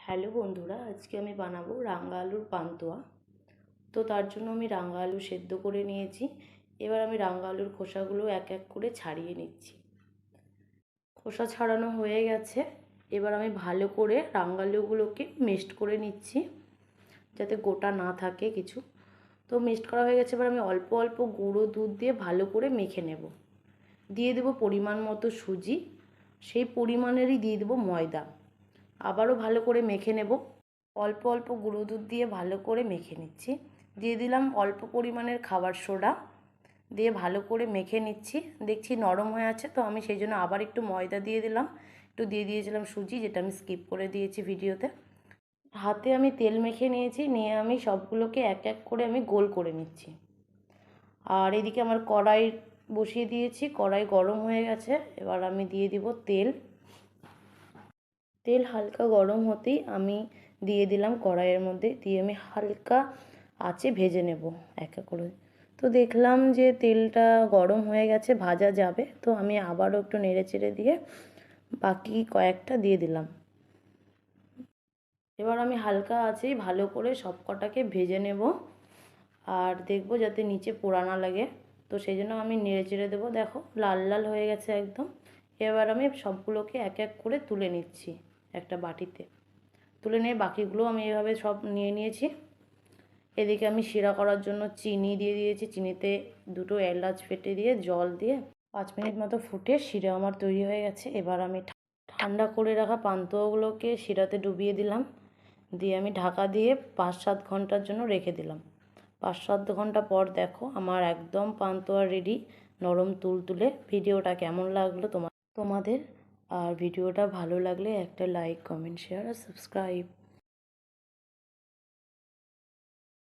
Hello বন্ধুরা, আজকে আমি বানাবো রাঙা আলুর পান্তুয়া। তো তার জন্য আমি রাঙা আলু সেদ্ধ করে নিয়েছি। এবার আমি রাঙা আলুর খোসাগুলো এক এক করে ছাড়িয়ে নিচ্ছি। খোসা ছাড়ানো হয়ে গেছে। এবার আমি ভালো করে রাঙা আলুগুলোকে মিক্সড করে নিচ্ছি, যাতে গোটা না থাকে কিছু। তো মিক্সড করা হয়ে গেছে। এবার আমি অল্প অল্প গুঁড়ো দুধ দিয়ে ভালো করে মেখে নেব। দিয়ে দেবো পরিমাণ মতো সুজি, সেই পরিমাণেরই দিয়ে দেবো ময়দা। আবারও ভালো করে মেখে নেব। অল্প অল্প গুঁড়ো দুধ দিয়ে ভালো করে মেখে নিচ্ছি। দিয়ে দিলাম অল্প পরিমাণের খাবার সোডা, দিয়ে ভালো করে মেখে নিচ্ছি। দেখছি নরম হয়ে আছে, তো আমি সেই জন্য আবার একটু ময়দা দিয়ে দিলাম, একটু দিয়ে দিয়েছিলাম সুজি, যেটা আমি স্কিপ করে দিয়েছি ভিডিওতে। হাতে আমি তেল মেখে নিয়েছি, নিয়ে আমি সবগুলোকে এক এক করে আমি গোল করে নিচ্ছি। আর এদিকে আমার কড়াই বসিয়ে দিয়েছি, কড়াই গরম হয়ে গেছে। এবার আমি দিয়ে দিব তেল। তেল হালকা গরম হতেই আমি দিয়ে দিলাম কড়াইয়ের মধ্যে, দিয়ে আমি হালকা আঁচে ভেজে নেব এক এক করে। তো দেখলাম যে তেলটা গরম হয়ে গেছে, ভাজা যাবে, তো আমি আবারও একটু নেড়ে চেড়ে দিয়ে বাকি কয়েকটা দিয়ে দিলাম। এবার আমি হালকা আঁচেই ভালো করে সব কটাকে ভেজে নেব, আর দেখব যাতে নিচে পোড়া না লাগে। তো সেই জন্য আমি নেড়ে চেড়ে দেবো। দেখো লাল লাল হয়ে গেছে একদম। এবার আমি সবগুলোকে এক এক করে তুলে নিচ্ছি একটা বাটিতে। তুলে নিয়ে বাকিগুলো আমি এভাবে সব নিয়ে নিয়েছি। এদিকে আমি শিরা করার জন্য চিনি দিয়ে দিয়েছি। চিনিতে দুটো এলাচ ফেটে দিয়ে জল দিয়ে 5 মিনিট মতো ফুটে শিরা আমার তৈরি হয়ে গেছে। এবার আমি ঠান্ডা করে রাখা পান্তুয়াগুলোকে শিরাতে ডুবিয়ে দিলাম, দিয়ে আমি ঢাকা দিয়ে 5-7 ঘন্টার জন্য রেখে দিলাম। 5-7 ঘন্টা পর দেখো আমার একদম পান্তুয়া রেডি, নরম তুলতুলে। ভিডিওটা কেমন লাগলো তোমাদের? আর ভিডিওটা ভালো লাগলে একটা লাইক, কমেন্ট, শেয়ার আর সাবস্ক্রাইব।